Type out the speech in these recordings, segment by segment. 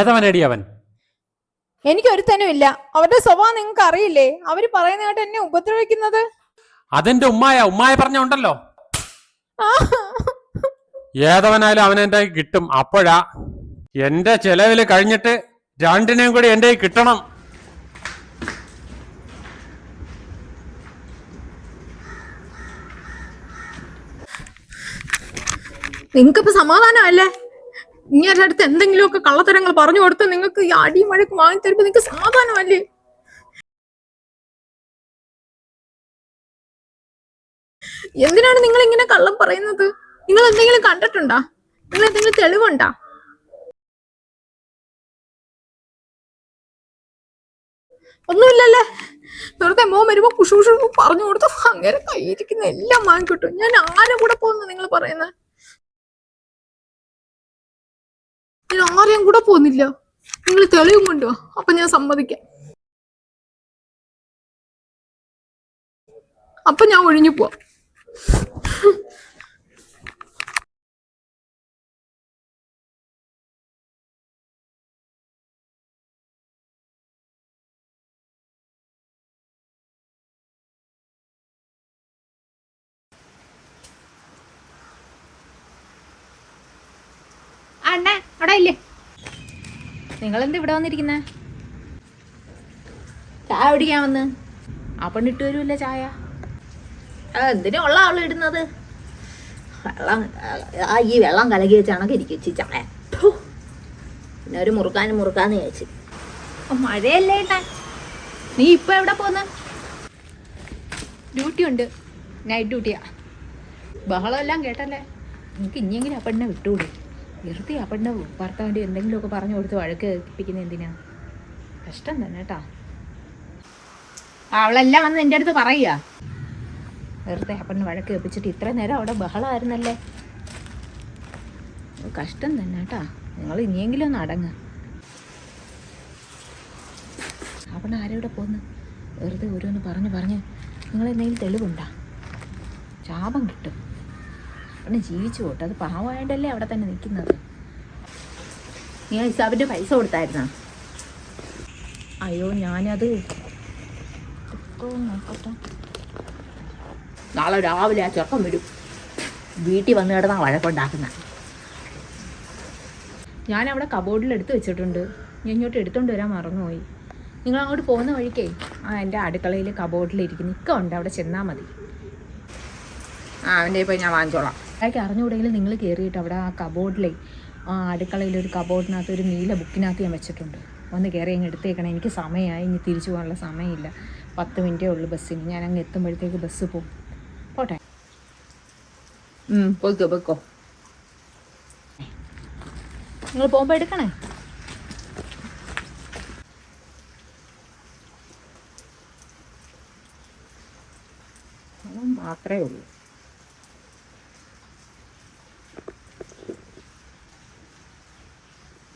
ഏതവനടി അവൻ? എനിക്കൊരുത്തനും ഇല്ല. അവരുടെ സ്വഭാവം നിങ്ങൾക്ക് അറിയില്ലേ? അവര് പറയുന്ന കേട്ട് എന്നെ ഉപദ്രവിക്കുന്നത്. അതെന്റെ ഉമ്മായ പറഞ്ഞുണ്ടല്ലോ. ഏതവനായാലും അവനെന്റെ കിട്ടും. അപ്പോഴാ എന്റെ ചെലവില് കഴിഞ്ഞിട്ട് രണ്ടിനെയും കൂടി എന്റെ കിട്ടണം. നിങ്ങൾക്കിപ്പോ സമാധാനമല്ലേ? ഇങ്ങനെ അടുത്ത് എന്തെങ്കിലുമൊക്കെ കള്ളത്തരങ്ങൾ പറഞ്ഞു കൊടുത്ത് നിങ്ങൾക്ക് ഈ അടിയും വഴക്ക് വാങ്ങി തരുമ്പോ നിങ്ങൾക്ക് സമാധാനമല്ലേ? എന്തിനാണ് നിങ്ങൾ ഇങ്ങനെ കള്ളം പറയുന്നത്? നിങ്ങൾ എന്തെങ്കിലും കണ്ടിട്ടുണ്ടോ? നിങ്ങൾ എന്തെങ്കിലും തെളിവുണ്ടോ? ഒന്നുമില്ലല്ലേ? വെറുതെ മോൻ വരുമ്പോ കുഷു പറഞ്ഞു കൊടുത്തു അങ്ങനെ കയ്യിരിക്കുന്ന എല്ലാം വാങ്ങിക്കിട്ടും. ഞാൻ ആരെ കൂടെ പോകുന്നു നിങ്ങൾ പറയുന്നത്? ഞാൻ ആരെയും കൂടെ പോകുന്നില്ല. നിങ്ങൾ തെളിവും കൊണ്ടുവാ, അപ്പൊ ഞാൻ സമ്മതിക്കാം. അപ്പൊ ഞാൻ ഒഴിഞ്ഞു പോവാം. അണ്ണേ അവിടെ ഇല്ലേ? നിങ്ങളെന്ത് ഇവിടെ വന്നിരിക്കുന്നേ? ചായ കുടിക്കാൻ വന്ന്. ആ പെണ്ണിട്ട് വരുമല്ലേ ചായ? എന്തിനാ ഉള്ള ആള് ഇടുന്നത്? ഈ വെള്ളം കലക്കി വെച്ചാണൊക്കെ ഇരിക്കും ചായ. പിന്നെ ഒരു മുറുക്കാന്ന് ചോദിച്ചു. മഴയല്ലേ ഏട്ടാ? നീ ഇപ്പൊ എവിടെ പോന്ന്? ഡ്യൂട്ടി ഉണ്ട്, നൈറ്റ് ഡ്യൂട്ടിയാ. ബഹളം എല്ലാം കേട്ടല്ലേ? എനിക്ക് ഇനിയെങ്കിലും ആ പെണ്ണിനെ വിട്ടുകൂടി. വെറുതെ ആ പെണ്ണിനെ ഭർത്താവിൻ്റെ എന്തെങ്കിലുമൊക്കെ പറഞ്ഞു കൊടുത്ത് വഴക്ക് കേൾപ്പിക്കുന്ന എന്തിനാ? കഷ്ടം തന്നെ കേട്ടാ. അവളെല്ലാം വന്ന് എൻ്റെ അടുത്ത് പറയുക. വെറുതെ ആ പെണ്ണ് വഴക്ക് കേൾപ്പിച്ചിട്ട് ഇത്ര നേരം അവിടെ ബഹളമായിരുന്നല്ലേ. കഷ്ടം തന്നെ കേട്ടാ. നിങ്ങൾ ഇനിയെങ്കിലും ഒന്ന് അടങ്ങ്. ആ പെണ്ണ് ആരെവിടെ പോന്ന്? വെറുതെ ഓരോന്ന് പറഞ്ഞ് നിങ്ങൾ എന്തെങ്കിലും തെളിവുണ്ടാ? ശാപം കിട്ടും. പെണ്ണ് ജീവിച്ചു പോട്ടെ. അത് പാവമായിട്ടല്ലേ അവിടെ തന്നെ നിൽക്കുന്നത്. നീ ഹിസാബിൻ്റെ പൈസ കൊടുത്തായിരുന്നാ? അയ്യോ ഞാനത് നോക്കട്ടെ. നാളെ രാവിലെ ആ ചെറുക്കം വരും. വീട്ടിൽ വന്ന് കിടന്നാ വഴക്കുണ്ടാക്കുന്ന. ഞാനവിടെ കബോർഡിൽ എടുത്ത് വെച്ചിട്ടുണ്ട്. ഞാൻ ഇങ്ങോട്ട് എടുത്തോണ്ട് വരാൻ മറന്നുപോയി. നിങ്ങൾ അങ്ങോട്ട് പോകുന്ന വഴിക്കേ എൻ്റെ അടുക്കളയിൽ കബോർഡിലിരിക്കുന്നു. ഇക്ക ഉണ്ട്, അവിടെ ചെന്നാൽ മതി. അവൻ്റെ പോയി ഞാൻ വാങ്ങിച്ചോളാം. അതൊക്കെ അറിഞ്ഞുകൂടെങ്കിലും നിങ്ങൾ കയറിയിട്ട് അവിടെ ആ കബോർഡിലേ അടുക്കളയിലൊരു കബോർഡിനകത്ത് ഒരു നീല ബുക്കിനകത്ത് ഞാൻ വെച്ചിട്ടുണ്ട്. ഒന്ന് കയറി അങ്ങ് എടുത്തേക്കണം. എനിക്ക് സമയമായി, ഇനി തിരിച്ചു പോകാനുള്ള സമയമില്ല. 10 മിനിറ്റേ ഉള്ളൂ ബസ്സിന്. ഞാൻ അങ്ങ് എത്തുമ്പോഴത്തേക്ക് ബസ് പോകും. പോട്ടെ. പോയിക്കോ. നിങ്ങൾ പോകുമ്പോൾ എടുക്കണേ. മാത്രമേ ഉള്ളൂ.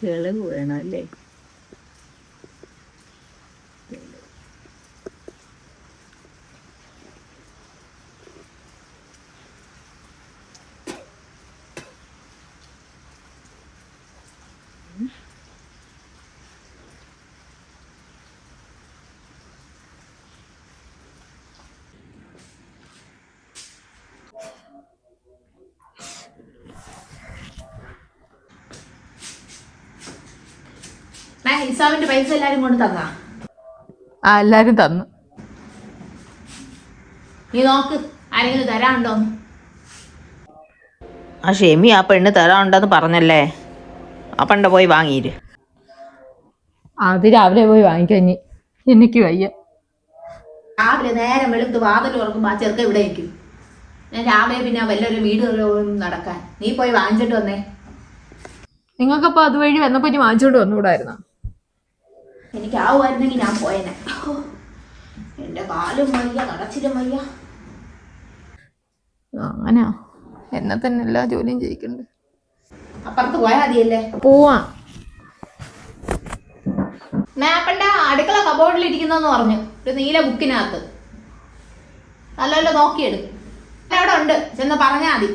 തെളിവ് വേണം അല്ലേ? ഹിസാബിന്റെ പൈസ എല്ലാരും കൊണ്ട് തന്നാ? എല്ലാരും തന്നു. നീ നോക്ക് ആരെങ്കിലും തരാനുണ്ടോന്ന്. ആ ഷെമി ആ പെണ്ണ് തരാനുണ്ടെന്ന് പറഞ്ഞല്ലേ? ആ പെണ്ണ പോയി വാങ്ങിയിര്. അത് രാവിലെ പോയി വാങ്ങിക്കഞ്ഞി. എനിക്ക് വയ്യ. രാവിലെ നേരം വെളുത്ത് വാതിൽ തുറക്കുമ്പോ ആ ചെറുക്ക ഇവിടെ ഇരിക്കും. ഞാൻ രാവിലെ പിന്നെ വല്ലൊരു വീട് നടക്കാൻ. നീ പോയി വാങ്ങിച്ചിട്ട് വന്നേ. നിങ്ങൾക്കപ്പോ അതുവഴി വന്നപ്പോ ഇനി വാങ്ങിച്ചോണ്ട് വന്നുകൂടായിരുന്നോ? എനിക്കാവുമായിരുന്നെങ്കിൽ ഞാൻ പോയനെ. എന്റെ കാലും വയ്യ, നടച്ചിലും വയ്യ. അങ്ങനെയാ? എന്നെ തന്നെ എല്ലാ ജോലിയും ചെയ്യിക്കണ്ട്. അപ്പുറത്ത് പോയാ മതിയല്ലേ? പോവാ. മാപ്പന്റെ അടുക്കള കബോർഡിൽ ഇരിക്കുന്നെന്ന് പറഞ്ഞു. ഒരു നീല ബുക്കിനകത്ത്. നല്ലല്ലോ നോക്കിയെടുക്കും. അവിടെ ഉണ്ട്, ചെന്ന് പറഞ്ഞാ മതി.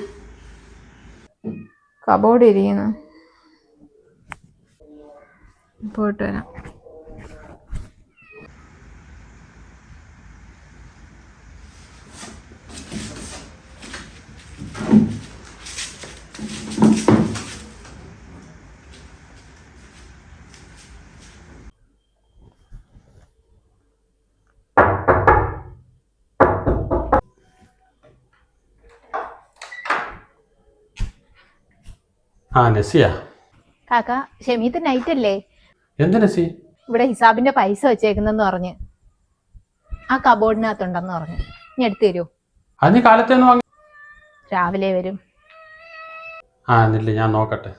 കബോർഡ് ഇരിക്കുന്ന പോയിട്ട് വരാം. ആ നസിയ, കാക്ക ഷെമീത്ത് നൈറ്റ് അല്ലേ? എന്ത് നസി? ഇവിടെ ഹിസാബിന്റെ പൈസ വെച്ചേക്കുന്നെന്ന് പറഞ്ഞ് ആ കബോർഡിനകത്തുണ്ടെന്ന് പറഞ്ഞു. ഇനി എടുത്തു തരുമോ? അത് നീ കാലത്തേന്ന് വാങ്ങി. രാവിലെ വരും. ആ എന്നില്ല, ഞാൻ നോക്കട്ടെ.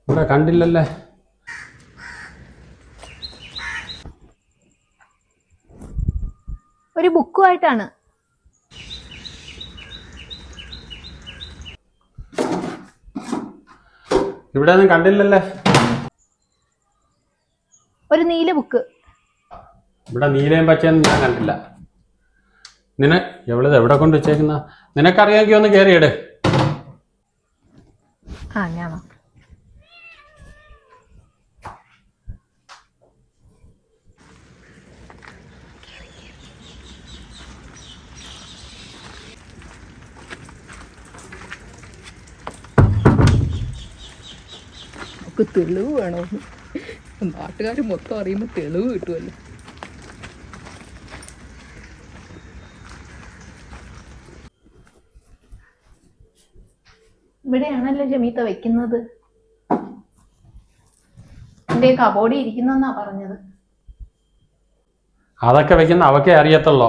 ഇവിടെ കണ്ടില്ലല്ലേ? ഒരു ബുക്കുമായിട്ടാണ്. ഇവിടെ ഒന്നും കണ്ടില്ലല്ലേ? ഒരു നീല ബുക്ക്. ഇവിടെ നീലയും പച്ചയൊന്നും ഞാൻ കണ്ടില്ല. എവിടെ കൊണ്ട് വെച്ചേക്കുന്ന? നിനക്കറിയാമെങ്കിൽ ഒന്ന് കയറിയിട്. ആ ഞാൻ തെളിവ് വേണോ? നാട്ടുകാർ മൊത്തം അറിയുമ്പോൾ തെളിവ് കിട്ടുമല്ലോ. ഇവിടെയാണല്ലോ ഷമീത്ത വെക്കുന്നത്. എന്റെ കബോർഡിൽ ഇരിക്കുന്നെന്നാ പറഞ്ഞത്. അതൊക്കെ വെക്കുന്ന അവക്കേ അറിയത്തുള്ളൂ.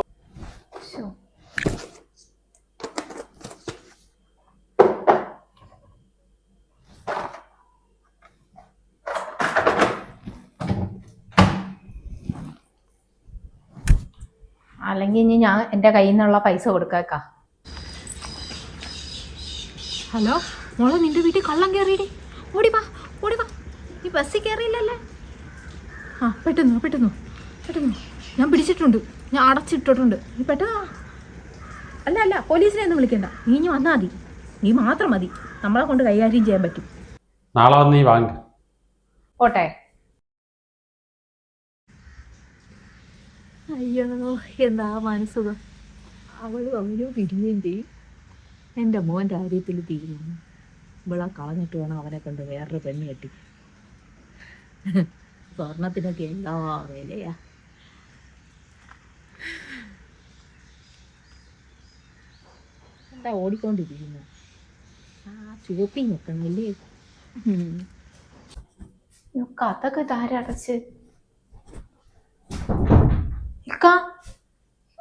അല്ലെങ്കിൽ ഇനി ഞാൻ എൻ്റെ കയ്യിൽ നിന്നുള്ള പൈസ കൊടുക്കാം. ഹലോ മോളെ, നിന്റെ വീട്ടിൽ കള്ളം കയറിയിടി. ഓടിവാ ഓടിവാ. ഈ ബസ്സിൽ കയറിയില്ലല്ലേ? ആ പെട്ടെന്ന് പെട്ടെന്ന് പെട്ടെന്ന്. ഞാൻ പിടിച്ചിട്ടുണ്ട്, ഞാൻ അടച്ചിട്ടിട്ടുണ്ട്. നീ പെട്ടെന്ന്. അല്ല അല്ല, പോലീസിനെ ഒന്നും വിളിക്കണ്ട. നീ ഇനി വന്നാൽ മതി. നീ മാത്രം മതി, നമ്മളെ കൊണ്ട് കൈകാര്യം ചെയ്യാൻ പറ്റും. നാളെ വന്ന് നീ വാങ്ങ. പോട്ടെ. അയ്യോ, എന്താ മനസ്സുഖം. അവനും പിരിയുകയും ചെയ്യും. എൻ്റെ മോൻ്റെ കാര്യത്തിൽ തീരുമാനം. ഇവളെ കളഞ്ഞിട്ട് വേണം അവനെ കൊണ്ട് വേറൊരു പെണ്ണ് കെട്ടി. സ്വർണത്തിനൊക്കെ എന്താ വിലയാ. എന്താ ഓടിക്കൊണ്ടിരിക്കുന്നു? ആ ചുവപ്പി നിൽക്കണില്ലേ? കഥക്കെ താരടച്ച്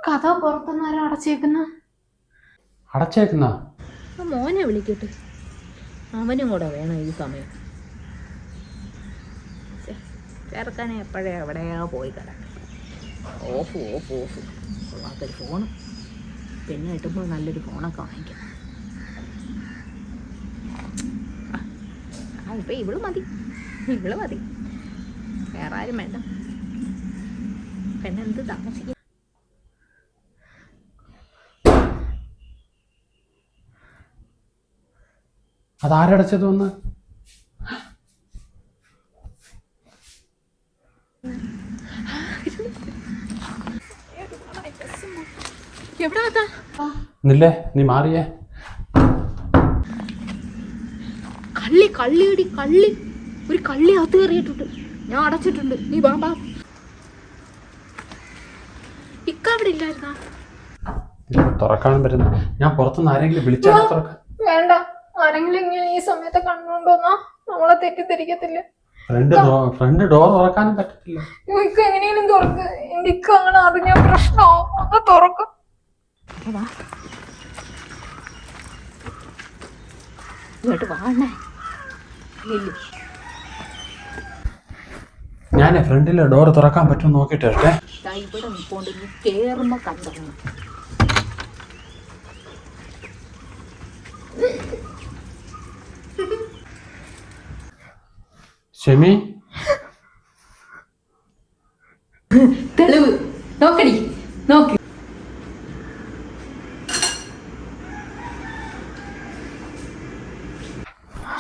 കഥ പുറത്തുനിന്നാരും അടച്ചേക്കുന്ന മോനെ വിളിക്കട്ടെ, അവനും കൂടെ വേണം ഈ സമയം. ചേർക്കാനെ എപ്പോഴേ എവിടെയാ പോയി കിടക്കും. Off off off. കൊള്ളാത്തൊരു ഫോണ്. പിന്നെ കിട്ടുമ്പോൾ നല്ലൊരു ഫോണൊക്കെ വാങ്ങിക്കാം. ആ ഇപ്പം ഇവള് മതി, ഇവള് മതി, വേറെ ആരും വേണ്ട. പിന്നെ എന്ത് താമസിക്കും? അതാരടച്ചത്? ഒന്ന് നില്ലേ, നീ മാറിയേ. കള്ളിയടി കള്ളി. ഒരു കള്ളി അകത്ത് കയറിയിട്ടുണ്ട്. ഞാൻ അടച്ചിട്ടുണ്ട്. നീ ബാബാ. ഇക്ക അവിടെ ഇല്ലായിരുന്നാ? തുറക്കാനും പറ്റുന്ന. ഞാൻ പുറത്തുനിന്ന് ആരെങ്കിലും വിളിച്ചാൽ തുറക്കാം. വേണ്ട, ആരെങ്കിലും ഇങ്ങനെ ഈ സമയത്ത് കണ്ടുകൊണ്ടുവന്നാ നമ്മളെ തെറ്റിദ്ധരിക്കത്തില്ല. ഫ്രണ്ട് ഡോർ തുറക്കാനും പറ്റത്തില്ല. ഇക്ക എങ്ങനെയെങ്കിലും തുറക്ക്. എന്റെ ഇക്ക അങ്ങനെ അറിഞ്ഞ പ്രശ്നമാവും. അങ്ങ് തുറക്കും. ഇങ്ങോട്ട് വാണേ. ഞാൻ ഫ്രണ്ടിലെ ഡോർ തുറക്കാൻ പറ്റും നോക്കിട്ട് വരട്ടെ. ഇവിടെ നിൽക്കൊണ്ട് കേറുമ്പോ കണ്ടു. ഷെമി, തെളിവ് നോക്കടി, നോക്ക്.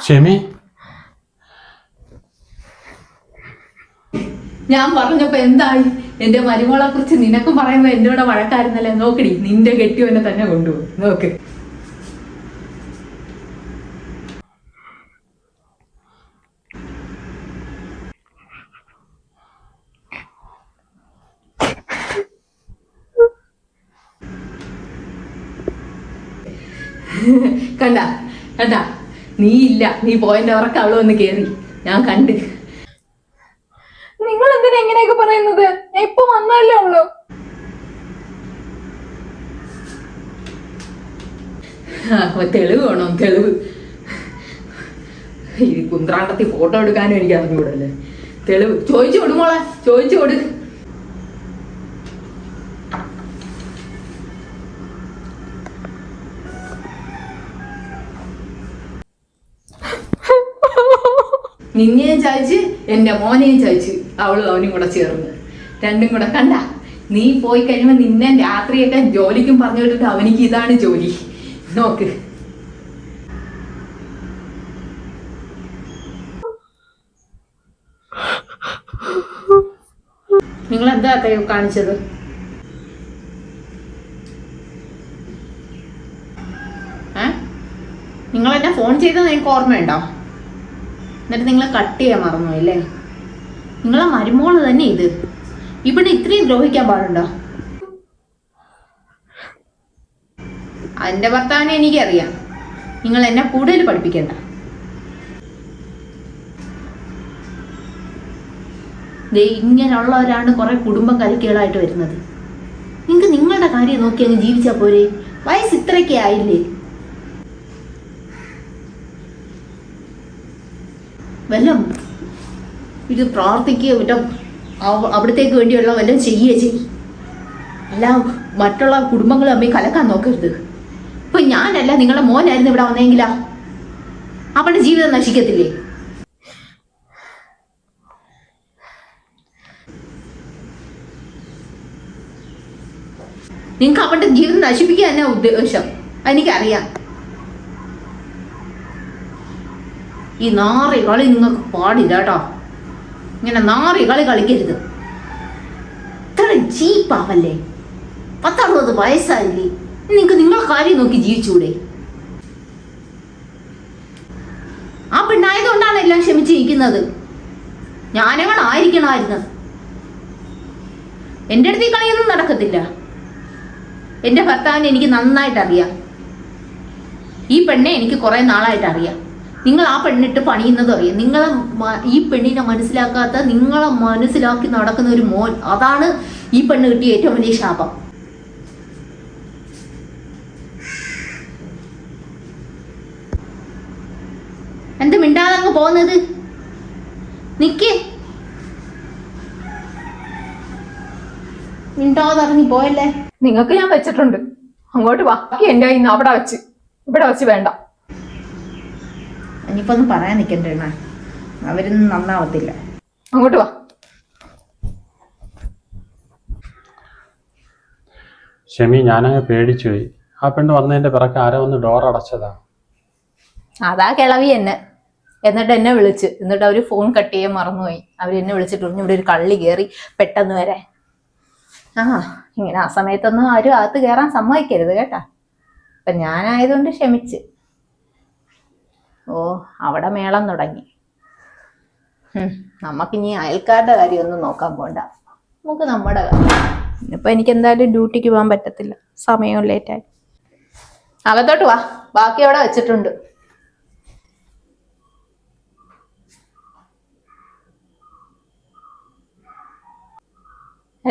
ഷെമി, ഞാൻ പറഞ്ഞപ്പോ എന്തായി? എന്റെ മരുമോളെ കുറിച്ച് നിനക്കും പറയുമ്പോ എന്റെ കൂടെ വഴക്കായിരുന്നല്ലേ. നോക്കടി, നിന്റെ കെട്ടിയവനെ തന്നെ കൊണ്ടുപോകും. നോക്ക്. കണ്ട കണ്ട, നീ ഇല്ല, നീ പോയതിന്റെ ഉറക്കം അവള് വന്ന് കേറി. ഞാൻ കണ്ട്. നിങ്ങൾ എന്തിനാ എങ്ങനെയൊക്കെ പറയുന്നത്? ഞാൻ ഇപ്പൊ വന്നല്ലേ ഉള്ളു. തെളിവ് വേണോ? തെളിവ്. ഈ കുന്ത്രാണ്ടത്തി ഫോട്ടോ എടുക്കാനും എനിക്ക് അറിഞ്ഞൂടല്ലേ. തെളിവ് ചോദിച്ചു കൊടുമോളെ, ചോദിച്ചു കൊടു. നിന്നെയും ചായച്ച് എന്റെ മോനെയും ചായച്ച് അവളും അവനും കൂടെ ചേർന്ന് രണ്ടും കൂടെ. കണ്ട, നീ പോയി കഴിയുമ്പോ നിന്നെ രാത്രിയൊക്കെ ജോലിക്കും പറഞ്ഞു വിട്ടിട്ട് അവനിക്ക് ഇതാണ് ജോലി. നോക്ക്. നിങ്ങൾ എന്താ കാണിച്ചത്? നിങ്ങൾ എന്നെ ഫോൺ ചെയ്തത് നിങ്ങൾക്ക് ഓർമ്മയുണ്ടോ? എന്നിട്ട് നിങ്ങൾ കട്ട് ചെയ്യാൻ മറന്നു അല്ലേ? നിങ്ങളെ മരുമോള് തന്നെ ഇത്. ഇവിടെ ഇത്രയും ദ്രോഹിക്കാൻ പാടുണ്ടോ? എൻ്റെ ഭർത്താവിനെ എനിക്കറിയാം. നിങ്ങൾ എന്നെ കൂടുതൽ പഠിപ്പിക്കണ്ട. ഇങ്ങനെയുള്ളവരാണ് കുറെ കുടുംബം കരിക്കുകളായിട്ട് വരുന്നത്. നിങ്ങൾക്ക് നിങ്ങളുടെ കാര്യം നോക്കി അങ്ങ് ജീവിച്ചാൽ പോരെ? വയസ്സ് ഇത്രയൊക്കെ ആയില്ലേ? വല്ലതും ഇത് പ്രാർത്ഥിക്കുകയോ വല്ലതും അവിടത്തേക്ക് വേണ്ടിയുള്ള വല്ലതും ചെയ്യുകയോ ചെയ്യും. അല്ല മറ്റുള്ള കുടുംബങ്ങൾ തമ്മിൽ കലക്കാൻ നോക്കരുത്. ഇപ്പൊ ഞാനല്ല, നിങ്ങളുടെ മോനായിരുന്നു ഇവിടെ വന്നെങ്കിലാ അവരുടെ ജീവിതം നശിക്കത്തില്ലേ? നിങ്ങൾക്ക് അവരുടെ ജീവിതം നശിപ്പിക്കുക തന്നെ ഉദ്ദേശം, എനിക്കറിയാം. ഈ നാറി കളി നിങ്ങൾക്ക് പാടില്ല കേട്ടോ. ഇങ്ങനെ നാറി കളി കളിക്കരുത്. ഇത്ര ചീപ്പാവല്ലേ? 60 വയസ്സായില്ലേ? നിങ്ങൾക്ക് നിങ്ങളെ കാര്യം നോക്കി ജീവിച്ചൂടെ? ആ പെണ്ണായതുകൊണ്ടാണ് എല്ലാം ക്ഷമിച്ചിരിക്കുന്നത്. ഞാനങ്ങനെ ആയിരിക്കണമായിരുന്നു. എൻ്റെ അടുത്ത് ഈ കളിയൊന്നും നടക്കത്തില്ല. എൻ്റെ ഭർത്താവിനെ എനിക്ക് നന്നായിട്ട് അറിയാം. ഈ പെണ്ണെ എനിക്ക് കുറെ നാളായിട്ട് അറിയാം. നിങ്ങൾ ആ പെണ്ണിട്ട് പണിയുന്നതും അറിയാം. നിങ്ങളെ ഈ പെണ്ണിനെ മനസ്സിലാക്കാത്ത, നിങ്ങളെ മനസ്സിലാക്കി നടക്കുന്ന ഒരു മോൻ, അതാണ് ഈ പെണ്ണ് കിട്ടിയ ഏറ്റവും വലിയ ശാപം. എന്ത് മിണ്ടാതെ അങ്ങ് പോകുന്നത്? നിക്ക്, മിണ്ടാതെ ഇറങ്ങി പോയല്ലേ. നിങ്ങൾക്ക് ഞാൻ വെച്ചിട്ടുണ്ട്, അങ്ങോട്ട് ബാക്കി എൻ്റെ കയ്യിൽ നിന്ന് അവിടെ വെച്ച്, ഇവിടെ വെച്ച് വേണ്ട. ഇനിയിപ്പോ ഒന്നും പറയാൻ നിൽക്കണ്ടേ, അവരൊന്നും നന്നാവത്തില്ല. അങ്ങോട്ട് വാ. ഷെമി, ഞാനങ്ങ് പേടിച്ചു പോയി. ആ പെണ്ണ് വന്നതിന്റെ പിറക്കെ ആരോ വന്ന് ഡോർ അടച്ചതാ. അതാ കിളവി എന്നെ. എന്നിട്ട് എന്നെ വിളിച്ച്, എന്നിട്ട് അവര് ഫോൺ കട്ട് ചെയ്യാൻ മറന്നുപോയി. അവരെന്നെ വിളിച്ചിട്ട് പറഞ്ഞു ഇവിടെ ഒരു കള്ളി കയറി പെട്ടെന്ന് വരാൻ. ഇങ്ങനെ ആ സമയത്തൊന്നും ആരും അകത്ത് കയറാൻ സമ്മതിക്കരുത് കേട്ടാ. അപ്പൊ ഞാനായതുകൊണ്ട് ക്ഷമിച്ച്. ഓ, അവിടെ മേളം തുടങ്ങി. നമുക്കിനി അയൽക്കാരുടെ കാര്യമൊന്നും നോക്കാൻ പോണ്ട, നമുക്ക് നമ്മുടെ കാര്യം. ഇപ്പൊ എനിക്ക് എന്തായാലും ഡ്യൂട്ടിക്ക് പോകാൻ പറ്റത്തില്ല, സമയവും ലേറ്റായി. അകത്തോട്ട് വാ, ബാക്കി അവിടെ വെച്ചിട്ടുണ്ട്.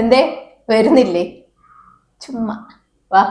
എന്തേ വരുന്നില്ലേ? ചുമ്മാ വാ.